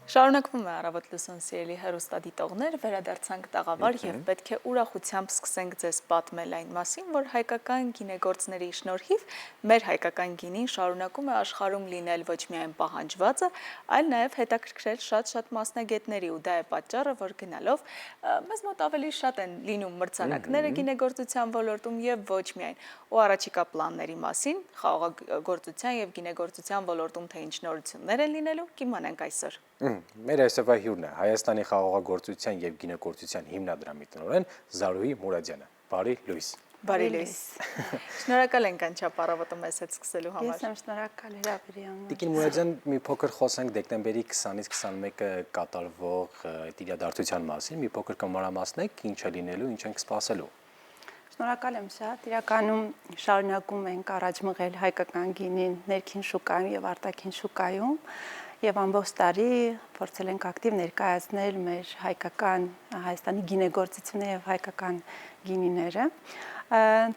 Շարունակվում է առավոտ լուսոն սիրելի հեռուստադիտողներ, վերադարձանք տաղավար եւ պետք է ուրախությամբ սկսենք ձեզ պատմել այն մասին, որ հայկական գինեգործների շնորհիվ մեր հայկական գինին շարունակում է աշխարհում լինել ոչ միայն պահանջվածը, այլ նաեւ հետաքրքրել շատ մասնագետների ու դա է պատճառը, որ գնալով մեզ մոտ ավելի շատ են լինում մրցանակները գինեգործության ոլորտում եւ ոչ միայն ու առաջիկա պլանների մասին, խաղողագործության եւ գինեգործության ոլորտում թե ինչ նորություններ են լինելու, կիմանանք այսօր։ Մեր այսօրվա հյուրն է Հայաստանի խաղողագործության եւ գինեգործության հիմնադրամի տնօրեն Զարուհի Մուրադյանը։ Բարի լույս։ Բարի լույս։ Շնորհակալ ենք անչափ առավոտը մեզ հետ սկսելու համար։ Ես եմ շնորհակալ հրավերի համար։ Տիկին Մուրադյան, մի փոքր խոսենք դեկտեմբերի 20-ից 21-ը կատարվող իրադարձության մասին, մի փոքր կմանրամասնեք, ինչ է լինելու, ինչ ենք սպասելու։ Շնորհակալ եմ շատ։ Իրականում շարունակում ենք առաջ մղել հայկական գինին ներքին շուկայում եւ արտաքին շուկայում եւ ամբողջ տարի փորձել ենք ակտիվ ներկայացնել մեր հայկական Հայաստանի գինեգործությունը եւ հայկական գինիները։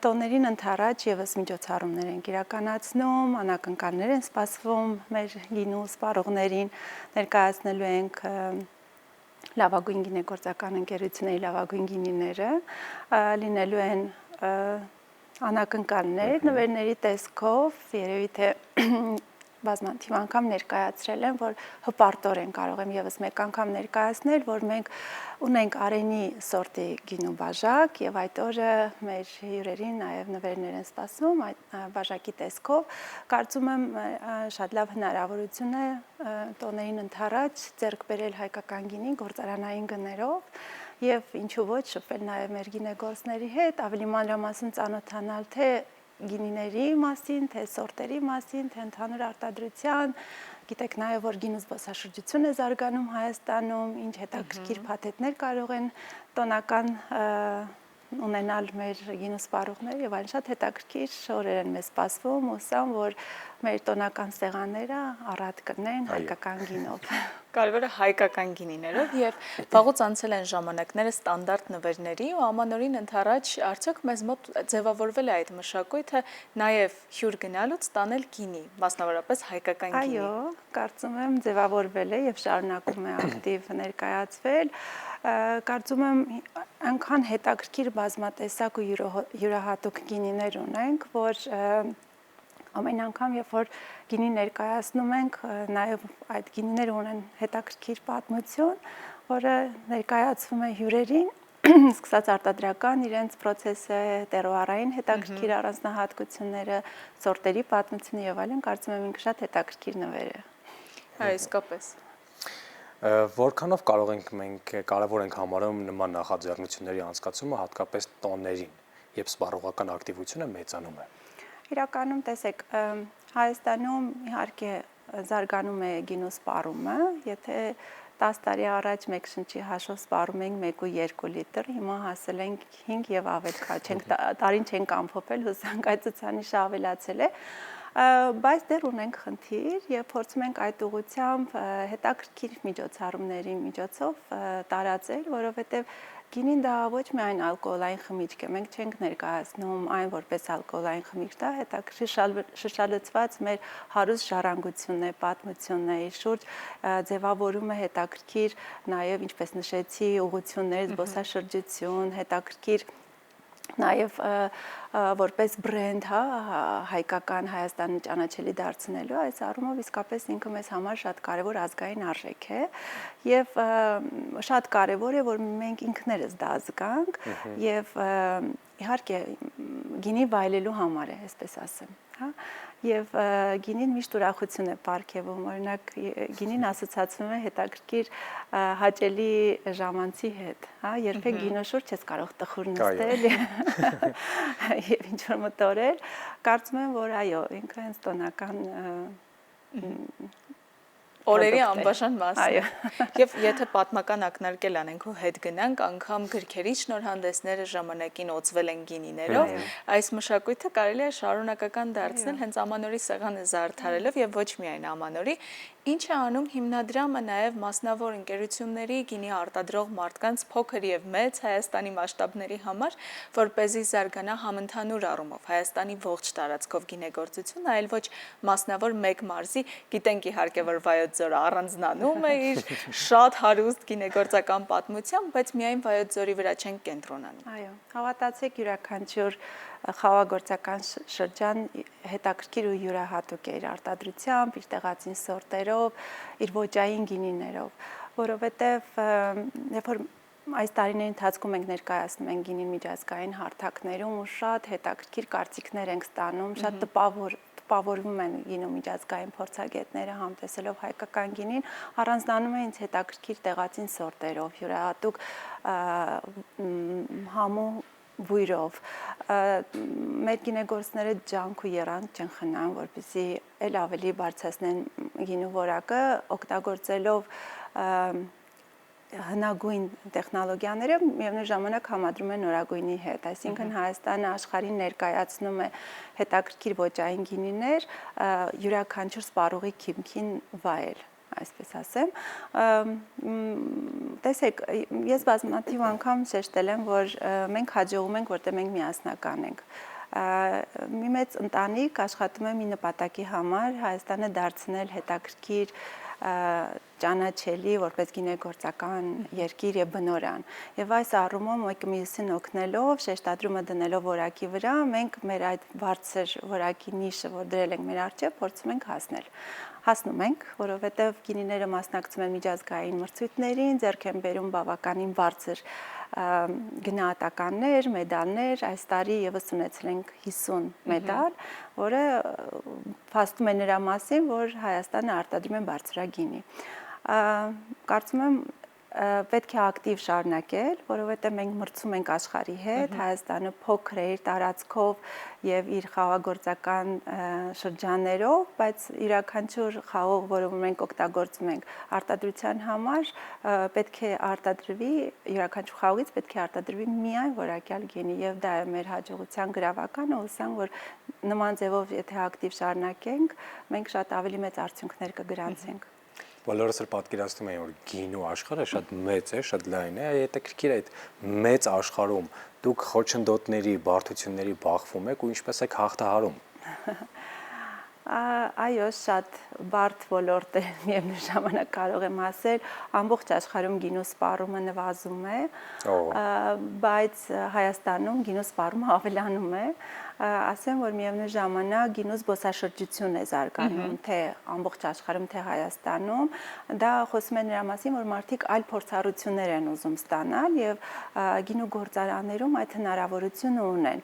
Տոներին ընդառաջ եւս միջոցառումներ ենք իրականացնում, անակնկալներ են սպասվում մեր գինու սպառողներին, ներկայացնելու ենք լավագույն գինեգործական ընկերությունների լավագույն գինիները, լինելու են անակնկալներ նվերների տեսքով, երևի թե բազմաթիվ անգամ ներկայացրել եմ, որ հպարտորեն կարող եմ եւս մեկ անգամ ներկայացնել, որ մենք ունենք Արենի սորտի գինու բաժակ եւ այդ օրը մեր հյուրերին նաեւ նվերներ են սպասում այդ բաժակի տեսքով։ Կարծում եմ շատ լավ հնարավորություն է տոներին ընդառաջ ձեռք բերել հայկական գինին գործարանային գներով եւ ինչու ոչ շփվել նաեւ մեր գինեգործների հետ, ավելի մանրամասն ծանոթանալ թե գինիների մասին, թե սորտերի մասին, թե ընդհանուր արտադրության, գիտեք նաև որ գինու զբոսաշրջություն է զարգանում Հայաստանում, ինչ հետաքրքիր փաթեթներ կարող են տոնական ունենալ մեր գինու սպառողներ եւ այլն շատ հետաքրքիր օրեր են մեզ սպասվում, հուսամ որ մեր տոնական սեղանները առատ կնեն հայկական գինով։ Կարևորը հայկական գինիներով եւ վաղուց անցել են ժամանակները ստանդարտ նվերների ու ամանորին ընդառաջ արդյոք մեզ մոտ ձևավորվել է այդ մշակույթը նաեւ հյուր գնալուց տանել գինի, մասնավորապես հայկական գինի։ Այո, կարծում եմ ձևավորվել է եւ շարունակում է ակտիվ ներկայացվել։ Կարծում եմ այնքան հետաքրքիր բազմատեսակ ու յուրահատուկ գինիներ ունենք, որ ամեն անգամ, երբ որ գինի ներկայացնում ենք, նաև այդ գինիները ունեն հետաքրքիր պատմություն, որը ներկայացվում է հյուրերին, սկսած արտադրական իրենց պրոցեսը, տերոարային հետաքրքիր առանձնահատկությունները, սորտերի պատմությունը եւ այլն, կարծում եմ ինքը շատ հետաքրքիր նվեր է։ Այո, իսկապես։ Որքանով կարևոր ենք համարում նման նախաձեռնությունների անցկացումը հատկապես տոներին, երբ սպառողական ակտիվությունը մեծանում է։ Իրականում տեսեք, Հայաստանում իհարկե զարգանում է գինու սպառումը, եթե 10 տարի առաջ մեկ շնչի հաշվով սպառում էինք 1 ու 2 լիտր, հիմա հասել ենք 5 եւ ավել, տարին չենք ամփոփել, հուսանք այդ ցուցանիշը ավելացել է, բայց դեռ ունենք խնդիր եւ փորձում ենք այդ ուղղությամբ հետաքրքիր միջոցառումների միջոցով տարածել, որովհետեւ գինին դա ոչ միայն ալկոհոլային խմիչք է, մենք չենք ներկայացնում այն որպես ալկոհոլային խմիչք, դա հետաքրքիր շշալցված մեր հարուստ ժառանգությունն է, պատմությունն է, շուրջ ձևավորում է հետաքրքիր նաև ինչպես նշեցի ուղղություններ, զբոսաշրջություն, հետաքրքիր նաև որպես բրենդ, հայկական Հայաստանը ճանաչելի դարձնելու, այս առումով իսկապես ինքը մեզ համար շատ կարևոր ազգային արժեք է եւ շատ կարևոր է որ մենք ինքներս դա զգանք եւ իհարկե գինի վայելելու համար է, այսպես ասեմ, հա եւ գինին միշտ ուրախություն է պարգևում, օրինակ գինին ասոցացվում է հետաքրքիր հաճելի ժամանցի հետ, հա երբեք գինու շուրջ չես կարող տխուր նստել եւ ինչ որ մտորել, կարծում եմ որ այո, ինքը հենց տոնական օրերի անբաժան մասն է։ Եվ եթե պատմական ակնարկել անենք ու հետ գնանք, անգամ գրքերի շնորհանդեսները ժամանակին օծվել են գինիներով, այս մշակույթը կարելի է շարունակական դարձնել հենց ամանորի սեղանը զարդարելով եւ ոչ միայն ամանորի, Ինչ է անում հիմնադրամը նաև մասնավոր ընկերությունների, գինի արտադրող մարդկանց փոքր եւ մեծ Հայաստանի մասշտաբների համար, որպեսզի զարգանա համընդհանուր առումով Հայաստանի ողջ տարածքով գինեգործությունը, այլ ոչ մասնավոր մեկ մարզի, գիտենք իհարկե, որ Վայոց ձորը առանձնանում է իր շատ հարուստ գինեգործական պատմությամբ, բայց միայն Վայոց ձորի վրա չեն կենտրոնանում։ Այո, հավատացեք, յուրաքանչյուր խաղաղագործական շրջան հետաքրքիր ու յուրահատուկ է իր արտադրությամբ, իր տեղացին սորտերով, իր ոճային գինիներով, որովհետև երբ որ այս տարիների ընթացքում ենք ներկայացնում ենք գինին միջազգային հարթակներում ու շատ հետաքրքիր կարծիքներ ենք ստանում, շատ տպավորվում են գինու միջազգային փորձագետները համտեսելով հայկական գինին, առանձնանում են հետաքրքիր տեղացին սորտերով, յուրահատուկ համու բույրով, մեր գինեգործները ջանք ու եռանդ չեն խնայում, որպեսզի էլ ավելի բարձրացնեն գինու որակը, օգտագործելով հնագույն տեխնոլոգիաները միևնույն ժամանակ համադրում են նորագույնի հետ, այսինքն Հայաստանը աշխարհին ներկայացնում է հետաքրքիր ոճային գինիներ, յուրաքանչյուր սպառողի քիմքին վայել, այսպես ասեմ, տեսեք, ես բազմաթիվ անգամ շեշտել եմ, որ մենք հաջողում ենք, որտեղ մենք միասնական ենք։ Մի մեծ ընտանիք աշխատում է մի նպատակի համար, Հայաստանը դարձնել հետաքրքիր ճանաչելի որպես գինեգործական երկիր եւ բնորան։ Եվ այս առումով մեկը մյուսին օգնելով, շեշտադրումը դնելով որակի վրա, մենք մեր այդ բարձր որակի նիշը, որ դրել ենք մեր առջև, փորձում ենք հասնում ենք, որովհետև գինիները մասնակցում են միջազգային մրցույթներին, ձեռք են բերում բավականին բարձր գնահատականներ, մեդալներ, այս տարի եւս ունեցել ենք 50 մեդալ, որը փաստում է նրա մասին, որ Հայաստանը արտադրում է բարձրագինի։ Կարծում եմ պետք է ակտիվ շարունակել, որովհետև մենք մրցում ենք աշխարհի հետ, Հայաստանը փոքր է իր տարածքով եւ իր խաղաղագործական շրջաններով, բայց յուրաքանչյուր խաղող, որը մենք օգտագործում ենք արտադրության համար, պետք է արտադրվի, յուրաքանչյուր խաղողից պետք է արտադրվի միայն որակյալ գինի եւ դա է մեր հաջողության գրավականը, հուսանք, որ նման ձևով եթե ակտիվ շարունակենք, մենք շատ ավելի մեծ արդյունքներ կգրանցենք։ Բոլորս էլ պատկերացնում են, որ գինու աշխարհը շատ մեծ է, շատ լայն է, հետաքրքիր է այդ մեծ աշխարհում դուք խոչընդոտների, բարդությունների բախվում եք ու ինչպես եք հաղթահարում։ Այո, շատ բարդ ոլորտ է, միևնույն ժամանակ կարող եմ ասել, ամբողջ աշխարհում գինու սպառումը նվազում է, բայց Հայաստանում գինու սպառումը ավելանում է, ասեմ, որ միևնույն ժամանակ գինու զբոսաշրջություն է զարգանում, թե ամբողջ աշխարհում, թե Հայաստանում, դա խոսում է նրա մասին, որ մարդիկ այլ փորձառություններ են ուզում ստանալ եւ գինու գործարաններում այդ հնարավորությունը ունեն,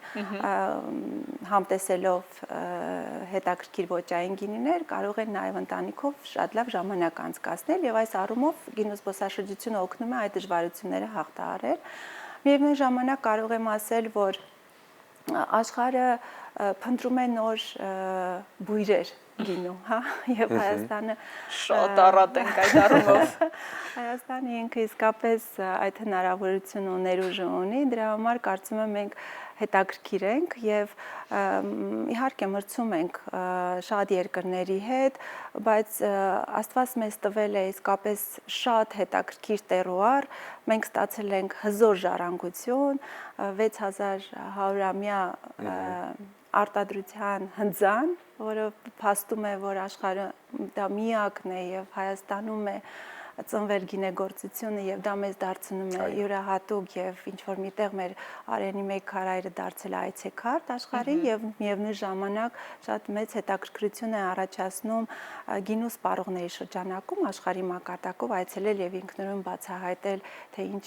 համտեսելով հետաքրքիր ոճային գինիներ, կարող են նաեւ ընտանիքով շատ լավ ժամանակ անցկացնել եւ այս առումով գինու զբոսաշրջությունը օգնում է այդ դժվարությունները հաղթահարել։ Միևնույն ժամանակ կարող եմ ասել, որ աշխարհը փնտրում է նոր բույրեր գինու, հա, եւ Հայաստանը շատ առատ ենք այդ առումով։ Հայաստանը ինքը իսկապես այդ հնարավորությունը ու ներուժը ունի, դրա համար կարծում եմ մենք հետաքրքիր ենք եւ իհարկե մրցում ենք շատ երկրների հետ, բայց Աստված մեզ տվել է իսկապես շատ հետաքրքիր տերուար, մենք ստացել ենք հզոր ժառանգություն, 6100-ամյա արտադրության հնձան, որը փաստում է, որ աշխարհը դա միակն է եւ Հայաստանում է ծնվել գինեգործությունը եւ դա մեզ դարձնում է յուրահատուկ եւ ինչ որ միտեղ մեր Արենի մեկ քարայրը դարձել է այցեքարտ աշխարհի եւ միևնույն ժամանակ շատ մեծ հետաքրքրություն է առաջացնում գինու սպառողների շրջանակում աշխարհի մակարդակով այցելել եւ ինքնուրույն բացահայտել թե ինչ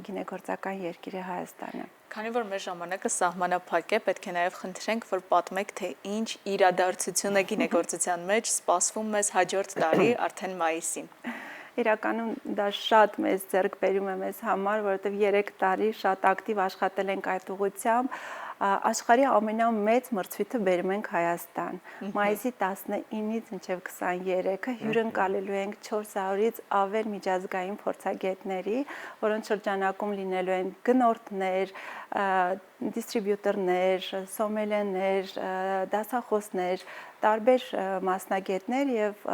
գինեգործական երկիր է Հայաստանը։ Քանի որ մեր ժամանակը սահմանափակ է, պետք է նաև խնդրենք, որ պատմեք, թե ինչ իրադարձություն է գինեգործության մեջ սպասվում մեզ հաջորդ տարի, արդեն մայիսին։ Իրականում դա շատ մեծ ձեռքբերում է մեզ համար, որովհետև 3 տարի շատ ակտիվ աշխատել ենք այդ ուղղությամբ, աշխարհի ամենամեծ մրցույթը բերում ենք Հայաստան։ Մայիսի 19-ից մինչև 23-ը հյուրընկալելու ենք 400-ից ավել միջազգային փորձագետների, որոնց շրջանակում լինելու են գնորդներ, դիստրիբյուտորներ, սոմելիեներ, դասախոսներ, տարբեր մասնագետներ եւ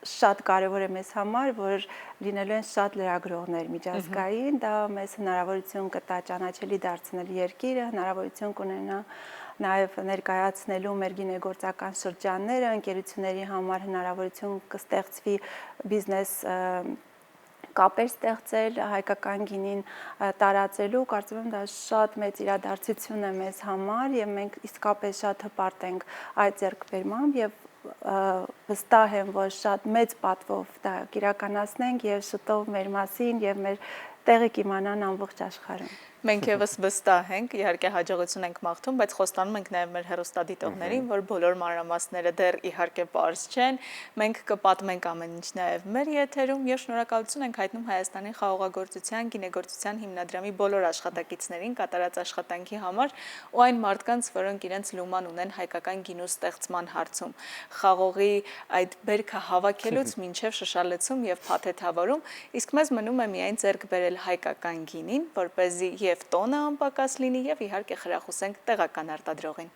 շատ կարևոր է մեզ համար, որ լինելու են շատ լրագրողներ միջազգային, դա մեզ հնարավորություն կտա ճանաչելի դարձնել երկիրը, հնարավորություն կունենա նաև ներկայացնելու մեր գինեգործական շրջանները, ընկերությունների համար հնարավորություն կստեղծվի բիզնես կապեր ստեղծել, հայկական գինին տարածելու, կարծում եմ դա շատ մեծ իրադարձություն է մեզ համար եւ մենք իսկապես շատ հպարտ ենք այդ ձեռքբերմամբ եւ վստահ եմ, որ շատ մեծ պատվով դա կիրականացնենք եւ շուտով մեր մասին եւ մեր տեղը կիմանան ամբողջ աշխարհում։ Մենք եւս վստահ ենք, իհարկե հաջողություն ենք մաղթում, բայց խոստանում ենք նաև մեր հեռուստադիտողներին, որ բոլոր մանրամասները դեռ իհարկե པարզ չեն։ Մենք կպատմենք ամեն ինչ նաև մեր եթերում եւ շնորհակալություն ենք հայտնում Հայաստանի խաղողագործության, գինեգործության հիմնադրամի բոլոր աշխատակիցներին կատարած աշխատանքի համար ու այն մարդկանց, որոնք իրենց լուման ունեն հայկական գինու ստեղծման հարցում։ Խաղողի այդ բերքը հավաքելուց մինչև շշալցում եւ փաթեթավորում, իսկ մեզ մնում է միայն ձեռք բերել հայկական գինին, որպեսզի եւ տոնը անպակաս լինի եւ իհարկե խրախուսենք տեղական արտադրողին։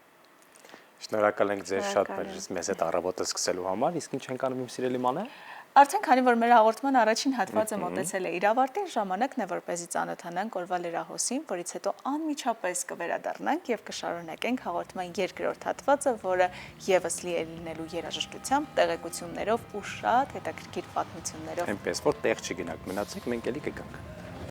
Շնորհակալ ենք ձեզ շատ մեզ այդ առավոտը սկսելու համար, իսկ ինչ ենք անում իմ սիրելի Մանե։ Արդեն քանի որ մեր հաղորդման առաջին հատվածը մոտեցել է իր ավարտին, ժամանակն է որպեսզի ծանոթանանք օրվա լրահոսին, որից հետո անմիջապես կվերադառնանք եւ կշարունակենք հաղորդման երկրորդ հատվածը, որը եւս լի է լինելու երաժշտությամբ, տեղեկություններով ու շատ հետաքրքիր պատմություններով։ Այնպես որ տեղ չգնաք, մնացեք, մենք էլի կգանք։